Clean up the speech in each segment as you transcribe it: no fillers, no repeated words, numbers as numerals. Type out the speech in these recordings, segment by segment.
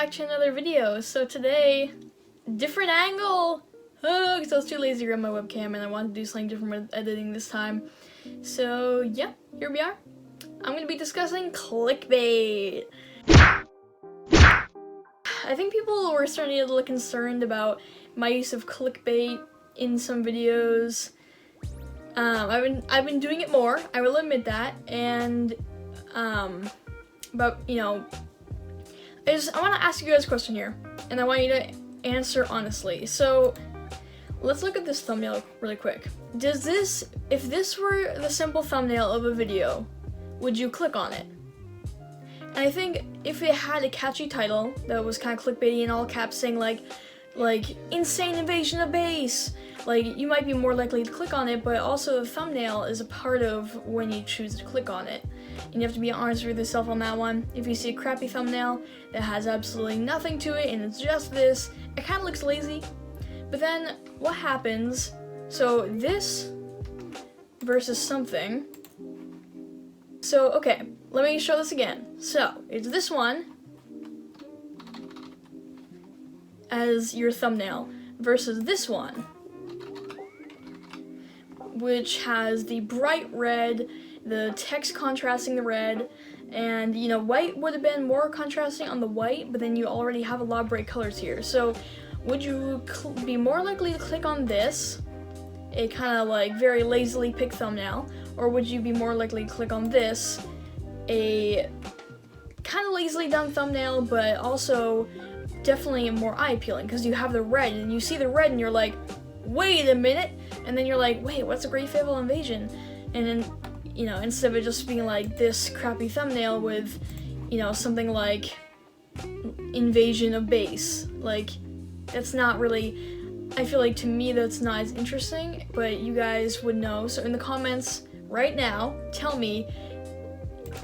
back to another video. So today, different angle, because I was too lazy to grab my webcam and I wanted to do something different with editing this time. So yeah, here we are. I'm going to be discussing clickbait. I think people were starting to get a little concerned about my use of clickbait in some videos. I've been doing it more, I will admit that, and but you know, I want to ask you guys a question here, and I want you to answer honestly. So let's look at this thumbnail really quick. If this were the simple thumbnail of a video, would you click on it? And I think if it had a catchy title that was kind of clickbaity in all caps saying like insane invasion of base, like you might be more likely to click on it, but also the thumbnail is a part of when you choose to click on it. And you have to be honest with yourself on that one. If you see a crappy thumbnail that has absolutely nothing to it and it's just this, it kind of looks lazy. But then what happens, so this versus something. So okay, let me show this again. So it's this one as your thumbnail versus this one, which has the bright red, the text contrasting the red, and you know, white would have been more contrasting on the white, but then you already have a lot of bright colors here. So would you be more likely to click on this, a kind of like very lazily picked thumbnail, or would you be more likely to click on this, a kind of lazily done thumbnail, but also definitely more eye appealing because you have the red and you see the red and you're like, wait a minute, and then you're like, wait, what's a Great Fable Invasion? And then, you know, instead of it just being like this crappy thumbnail with, you know, something like invasion of base, like that's not really, I feel like to me that's not as interesting, but you guys would know. So in the comments right now, tell me,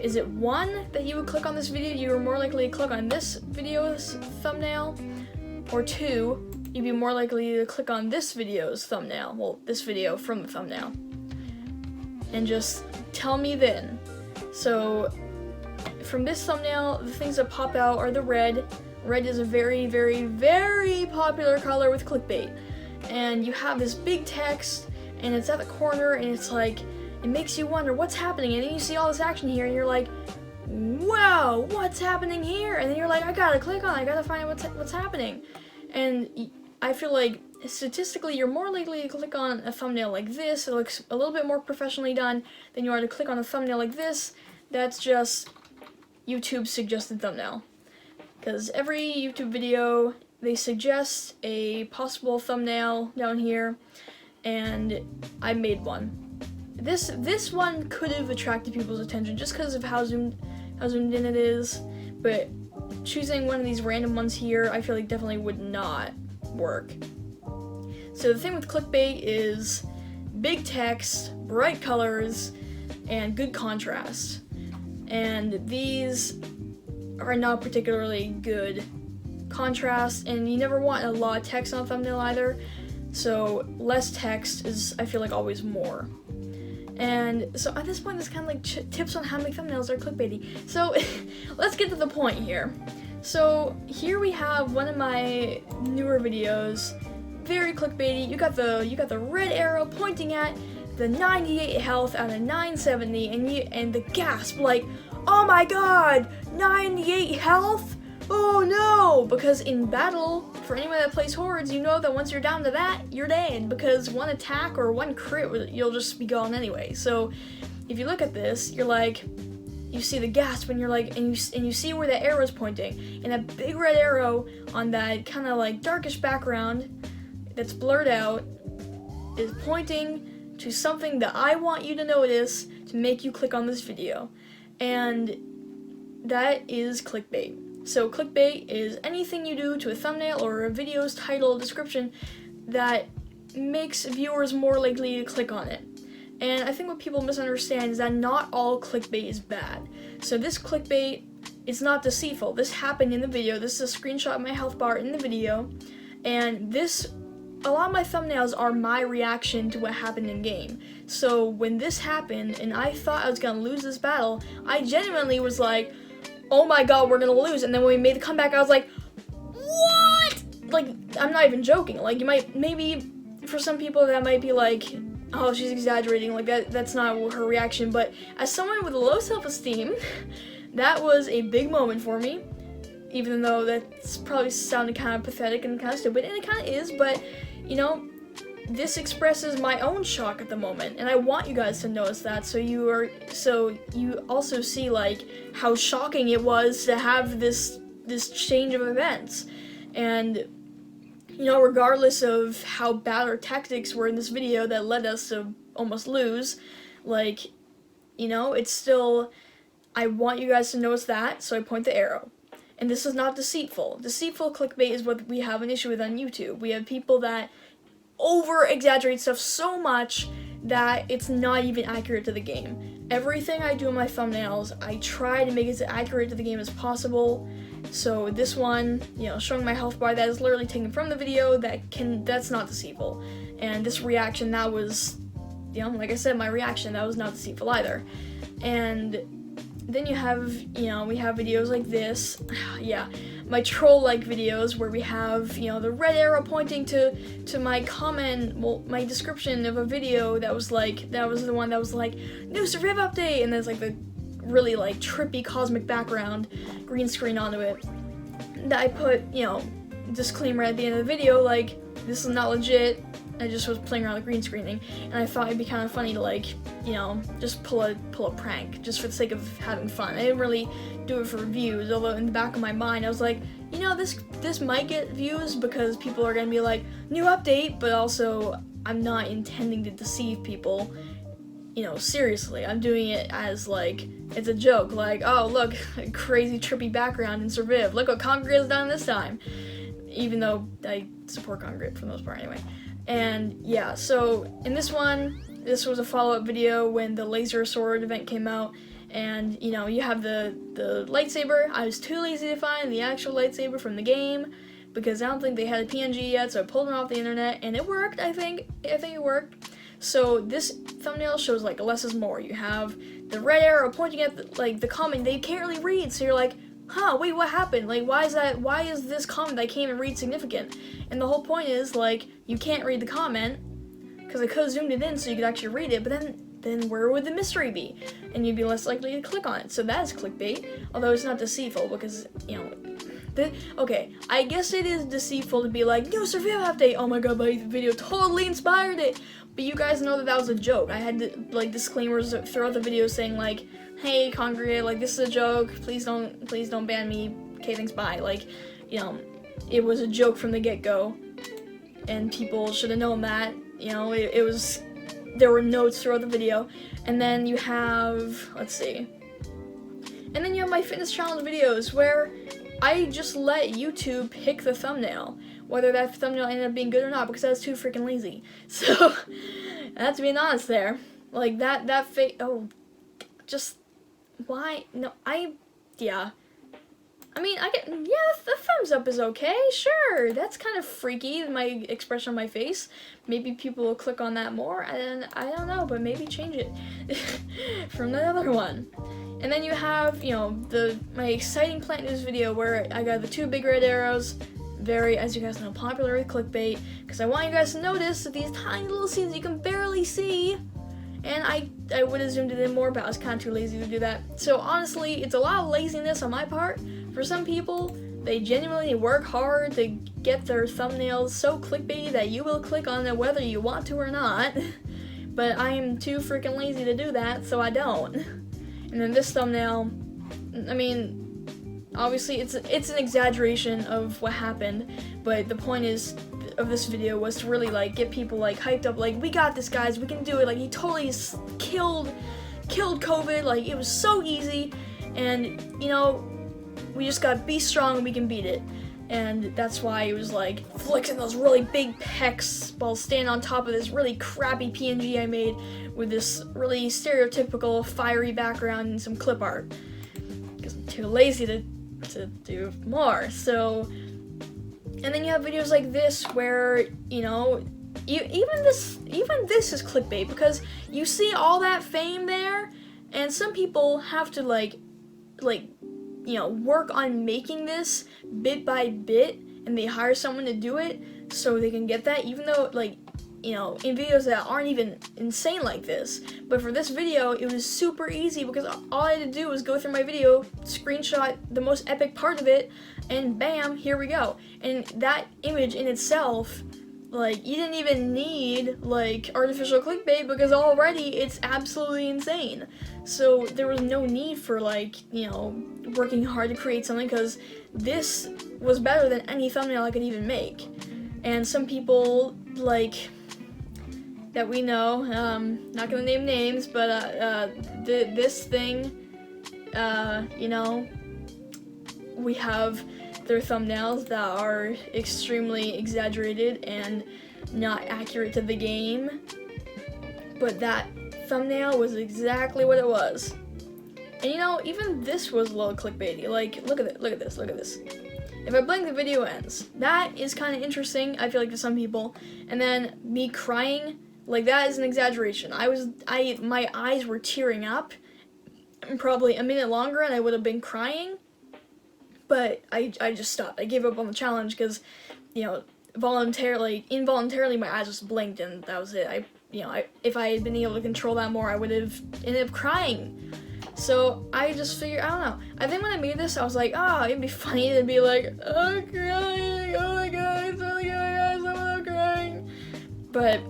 is it one, that you would click on this video, you were more likely to click on this video's thumbnail, or two, you'd be more likely to click on this video's thumbnail, well, this video from the thumbnail, and just tell me then. So from this thumbnail, the things that pop out are the red. Red is a very, very, very popular color with clickbait, and you have this big text, and it's at the corner, and it's like, it makes you wonder what's happening, and then you see all this action here, and you're like, wow, what's happening here? And then you're like, I gotta click on it, I gotta find out what's happening. And I feel like statistically you're more likely to click on a thumbnail like this, it looks a little bit more professionally done, than you are to click on a thumbnail like this, that's just YouTube's suggested thumbnail. Because every YouTube video, they suggest a possible thumbnail down here, and I made one. This one could have attracted people's attention just because of how zoomed in it is, but choosing one of these random ones here, I feel like definitely would not work. So the thing with clickbait is big text, bright colors, and good contrast. And these are not particularly good contrast, and you never want a lot of text on a thumbnail either. So less text is, I feel like, always more. And so at this point, this kind of like tips on how to make thumbnails are clickbaity. So let's get to the point here. So here we have one of my newer videos, very clickbaity. You got the red arrow pointing at the 98 health out of 970, and the gasp, like, oh my god, 98 health? Oh no! Because in battle, for anyone that plays hordes, you know that once you're down to that, you're dead, because one attack or one crit, you'll just be gone anyway. So if you look at this, you're like, you see the gasp, and you're like, and you see where the arrow's pointing, and that big red arrow on that kind of like darkish background that's blurred out is pointing to something that I want you to notice to make you click on this video. And that is clickbait. So clickbait is anything you do to a thumbnail or a video's title description that makes viewers more likely to click on it. And I think what people misunderstand is that not all clickbait is bad. So this clickbait is not deceitful. This happened in the video. This is a screenshot of my health bar in the video. And a lot of my thumbnails are my reaction to what happened in game. So when this happened and I thought I was gonna lose this battle, I genuinely was like, oh my god, we're gonna lose. And then when we made the comeback, I was like, what? Like, I'm not even joking. Like, maybe for some people that might be like, oh, she's exaggerating. Like, that's not her reaction. But as someone with low self-esteem, that was a big moment for me. Even though that's probably sounded kind of pathetic and kind of stupid, and it kind of is, but, you know, this expresses my own shock at the moment, and I want you guys to notice that, so you also see, like, how shocking it was to have this change of events. And, you know, regardless of how bad our tactics were in this video that led us to almost lose, like, you know, it's still, I want you guys to notice that, so I point the arrow. And this is not deceitful. Deceitful clickbait is what we have an issue with on YouTube. We have people that over-exaggerate stuff so much that it's not even accurate to the game. Everything I do in my thumbnails, I try to make it as accurate to the game as possible. So this one, you know, showing my health bar, that is literally taken from the video, that's not deceitful. And this reaction, that was, you know, like I said, my reaction, that was not deceitful either. And then you have, you know, we have videos like this, yeah, my troll-like videos where we have, you know, the red arrow pointing to my comment, well, my description of a video that was the one that was like, new Survive update, and there's like the really like trippy cosmic background, green screen onto it, that I put, you know, disclaimer at the end of the video, like, this is not legit, I just was playing around with green screening, and I thought it'd be kind of funny to, like, you know, just pull a prank, just for the sake of having fun. I didn't really do it for views, although in the back of my mind I was like, you know, this might get views because people are gonna be like, new update, but also I'm not intending to deceive people, you know, seriously. I'm doing it as, like, it's a joke, like, oh, look, a crazy trippy background in Survive, look what Congregate has done this time, even though I support Congregate for the most part anyway. And yeah, so in this one, this was a follow-up video when the laser sword event came out, and, you know, you have the lightsaber. I was too lazy to find the actual lightsaber from the game because I don't think they had a PNG yet, so I pulled it off the internet, and it worked, I think it worked. So this thumbnail shows, like, less is more. You have the red arrow pointing at the comment that you can't really read, so you're like, huh, wait, what happened? Like, why is this comment that I can't even read significant? And the whole point is, like, you can't read the comment, because I could have zoomed it in so you could actually read it, but then where would the mystery be? And you'd be less likely to click on it. So that is clickbait, although it's not deceitful, because, you know, okay, I guess it is deceitful to be like, new Survive update, oh my god, my video totally inspired it, but you guys know that was a joke. I had, like, disclaimers throughout the video saying, like, hey, Congregate, like, this is a joke, please don't ban me, okay, thanks, bye. Like, you know, it was a joke from the get-go, and people should have known that, you know, there were notes throughout the video. And then you have, let's see, and then you have my fitness challenge videos where I just let YouTube pick the thumbnail, whether that thumbnail ended up being good or not, because I was too freaking lazy. So, that's being honest there. Like, just, why, no, yeah. I mean, yeah, the thumbs up is okay, sure, that's kind of freaky, my expression on my face. Maybe people will click on that more, and I don't know, but maybe change it from the other one. And then you have, you know, my exciting plant news video where I got the two big red arrows, very, as you guys know, popular with clickbait, because I want you guys to notice that these tiny little scenes you can barely see. And I would have zoomed it in more, but I was kind of too lazy to do that. So honestly, it's a lot of laziness on my part. For some people, they genuinely work hard to get their thumbnails so clickbaity that you will click on it whether you want to or not. But I am too freaking lazy to do that, so I don't. And then this thumbnail, I mean, obviously it's an exaggeration of what happened, but the point of this video was to really, like, get people, like, hyped up, like, we got this, guys, we can do it, like, he totally killed COVID, like, it was so easy, and, you know, we just gotta be strong and we can beat it. And that's why it was, like, flexing those really big pecs while standing on top of this really crappy PNG I made with this really stereotypical fiery background and some clip art, because I'm too lazy to do more. So, and then you have videos like this where, you know, even this is clickbait, because you see all that fame there, and some people have to like, you know, work on making this bit by bit and they hire someone to do it so they can get that, even though, like, you know, in videos that aren't even insane like this. But for this video, it was super easy because all I had to do was go through my video, screenshot the most epic part of it, and bam, here we go. And that image in itself, like, you didn't even need, like, artificial clickbait because already it's absolutely insane. So there was no need for, like, you know, working hard to create something, because this was better than any thumbnail I could even make. And some people, like, that we know, not gonna name names, but this thing, you know, we have their thumbnails that are extremely exaggerated and not accurate to the game, but that thumbnail was exactly what it was. And you know, even this was a little clickbaity. Like, look at it, look at this, look at this. If I blink, the video ends. That is kind of interesting, I feel like, to some people. And then me crying, like, that is an exaggeration. My eyes were tearing up, and probably a minute longer and I would have been crying, but I just stopped. I gave up on the challenge because, you know, involuntarily my eyes just blinked and that was it. If I had been able to control that more, I would have ended up crying. So I just figured, I don't know. I think when I made this, I was like, it'd be funny to be like, oh, I'm crying, oh my god, it's really good, I'm crying. But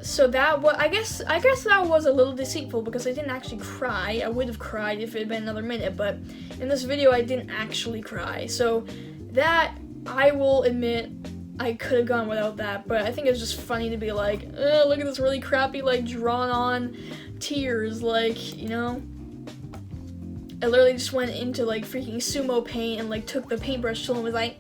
so that was, I guess that was a little deceitful because I didn't actually cry. I would have cried if it had been another minute, but in this video I didn't actually cry. So that, I will admit, I could have gone without that, but I think it's just funny to be like, oh, look at this really crappy, like, drawn on tears, like, you know? I literally just went into, like, freaking sumo paint and, like, took the paintbrush tool and was like,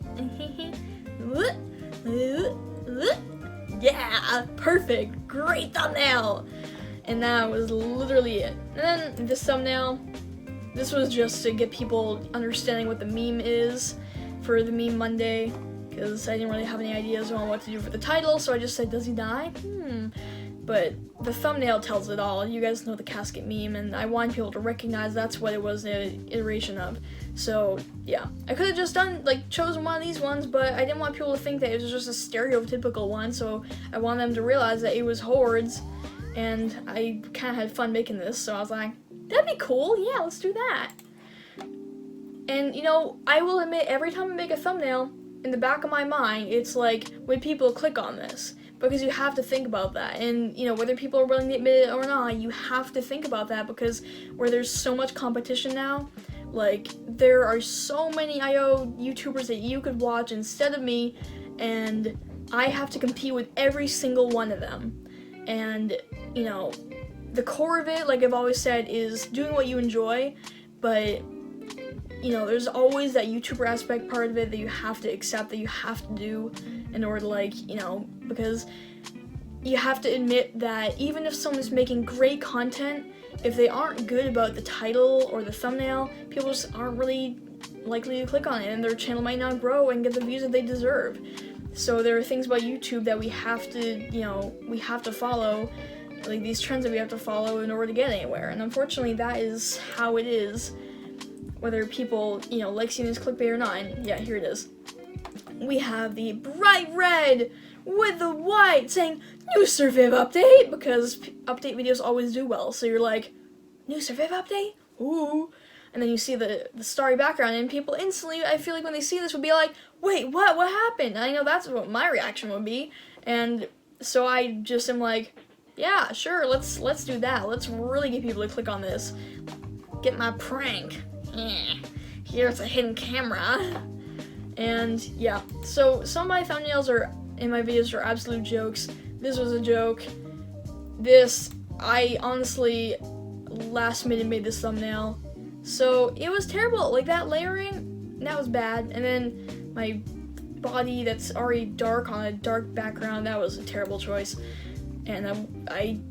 yeah, perfect, great thumbnail. And that was literally it. And then this thumbnail, this was just to get people understanding what the meme is for the Meme Monday, because I didn't really have any ideas on what to do for the title, so I just said, does he die? But the thumbnail tells it all. You guys know the casket meme, and I want people to recognize that's what it was an iteration of. So, yeah. I could have just chosen one of these ones, but I didn't want people to think that it was just a stereotypical one, so I wanted them to realize that it was hordes, and I kind of had fun making this, so I was like, that'd be cool, yeah, let's do that. And, you know, I will admit, every time I make a thumbnail, in the back of my mind, it's like, would people click on this? Because you have to think about that, and, you know, whether people are willing to admit it or not, you have to think about that, because where there's so much competition now, like, there are so many IO YouTubers that you could watch instead of me, and I have to compete with every single one of them. And, you know, the core of it, like I've always said, is doing what you enjoy, but, you know, there's always that YouTuber aspect part of it that you have to accept, that you have to do in order to, like, you know, because you have to admit that even if someone's making great content, if they aren't good about the title or the thumbnail, people just aren't really likely to click on it, and their channel might not grow and get the views that they deserve. So there are things about YouTube that we have to, you know, we have to follow, like these trends that we have to follow in order to get anywhere, and unfortunately that is how it is, whether people, you know, like seeing this clickbait or not. And yeah, here it is. We have the bright red with the white saying new surviv update, because update videos always do well. So you're like, new surviv update? Ooh. And then you see the starry background, and people instantly, I feel like when they see this, would be like, wait, what happened? I know that's what my reaction would be. And so I just am like, yeah, sure, let's do that. Let's really get people to click on this. Get my prank. Here's a hidden camera. And yeah, so some of my thumbnails in my videos are absolute jokes. This was a joke. This, I honestly last minute made this thumbnail, so it was terrible. Like, that layering, that was bad. And then my body that's already dark on a dark background, that was a terrible choice. And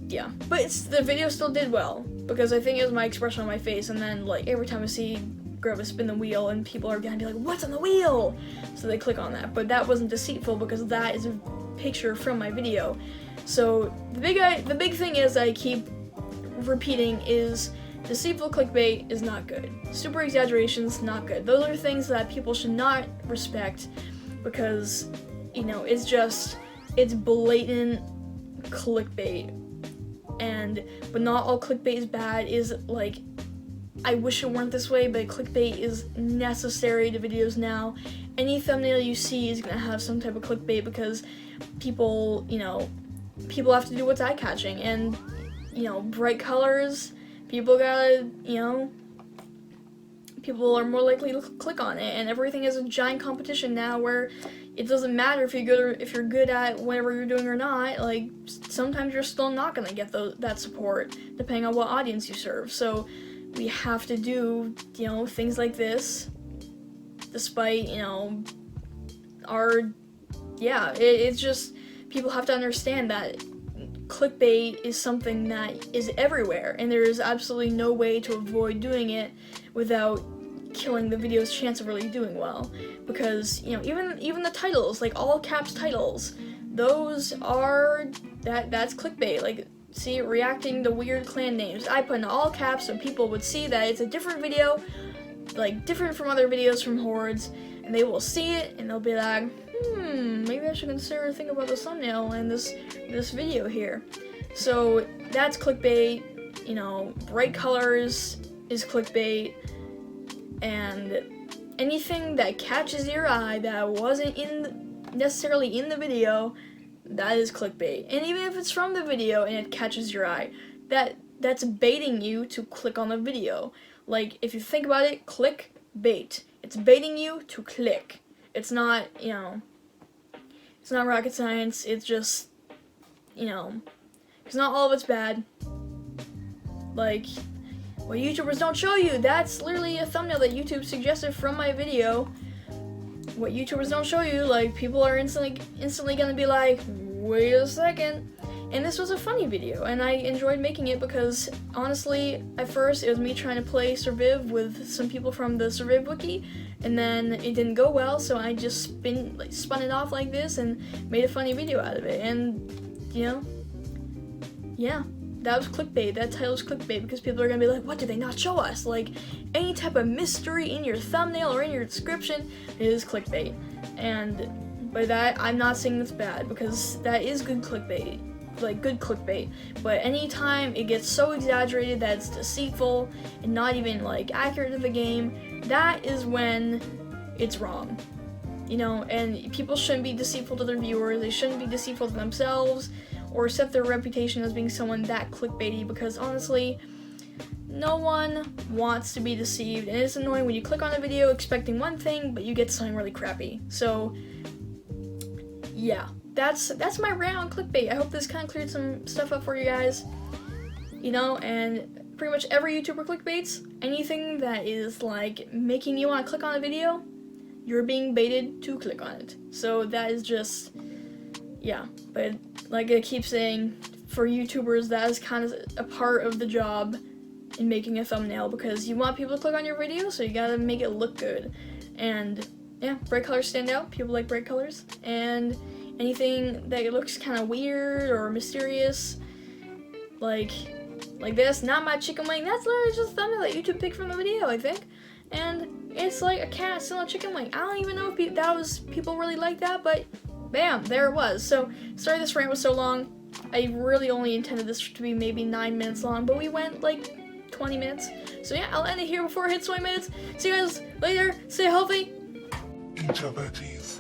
yeah, but the video still did well, because I think it was my expression on my face, and then, like, every time I see Grova spin the wheel, and people are gonna be like, what's on the wheel? So they click on that. But that wasn't deceitful, because that is a picture from my video. So the big thing is, I keep repeating, is deceitful clickbait is not good. Super exaggerations, not good. Those are things that people should not respect, because, you know, it's blatant clickbait. But not all clickbait is bad. Is like, I wish it weren't this way, but clickbait is necessary to videos now. Any thumbnail you see is gonna have some type of clickbait because people have to do what's eye-catching, and, you know, bright colors, people gotta, you know, people are more likely to click on it, and everything is a giant competition now where it doesn't matter if you're good at whatever you're doing or not. Like, sometimes you're still not gonna get that support depending on what audience you serve. So we have to do, you know, things like this, despite, you know, it's just, people have to understand that clickbait is something that is everywhere, and there is absolutely no way to avoid doing it without killing the video's chance of really doing well. Because, you know, even the titles, like all caps titles, that's clickbait. Like, see, reacting to weird clan names, I put in all caps so people would see that it's a different video, like different from other videos from Hordes, and they will see it and they'll be like, maybe I should consider thinking about the thumbnail and this video here. So that's clickbait. You know, bright colors is clickbait, and anything that catches your eye that wasn't necessarily in the video, that is clickbait. And even if it's from the video and it catches your eye, that's baiting you to click on the video. Like, if you think about it, clickbait. It's baiting you to click. It's not, you know, it's not rocket science. It's just, you know, because not all of it's bad. Like, what YouTubers don't show you, that's literally a thumbnail that YouTube suggested from my video. What YouTubers don't show you, like, people are instantly gonna be like, wait a second. And this was a funny video, and I enjoyed making it because, honestly, at first it was me trying to play Surviv with some people from the Surviv wiki, and then it didn't go well, so I just spun it off like this and made a funny video out of it. And, you know, yeah, that was clickbait. That title was clickbait because people are gonna be like, what did they not show us? Like, any type of mystery in your thumbnail or in your description is clickbait. And by that, I'm not saying that's bad, because that is good clickbait. Like, good clickbait, but anytime it gets so exaggerated that it's deceitful and not even, like, accurate to the game, that is when it's wrong. You know, and people shouldn't be deceitful to their viewers, they shouldn't be deceitful to themselves, or set their reputation as being someone that clickbaity, because honestly, no one wants to be deceived, and it's annoying when you click on a video expecting one thing, but you get something really crappy. So, yeah. That's my rant on clickbait. I hope this kind of cleared some stuff up for you guys. You know, and pretty much every YouTuber clickbaits. Anything that is, like, making you want to click on a video, you're being baited to click on it. So that is just, yeah. But like I keep saying, for YouTubers, that is kind of a part of the job in making a thumbnail, because you want people to click on your video, so you gotta make it look good. And yeah, bright colors stand out. People like bright colors. And anything that looks kind of weird or mysterious, like this, not my chicken wing, that's literally just a thumbnail that YouTube picked from the video, I think. And it's like a cat still a chicken wing. I don't even know if people really like that, but bam, there it was. So, sorry this rant was so long. I really only intended this to be maybe 9 minutes long, but we went like 20 minutes. So yeah, I'll end it here before it hits 20 minutes. See you guys later. Stay healthy. Interpretive.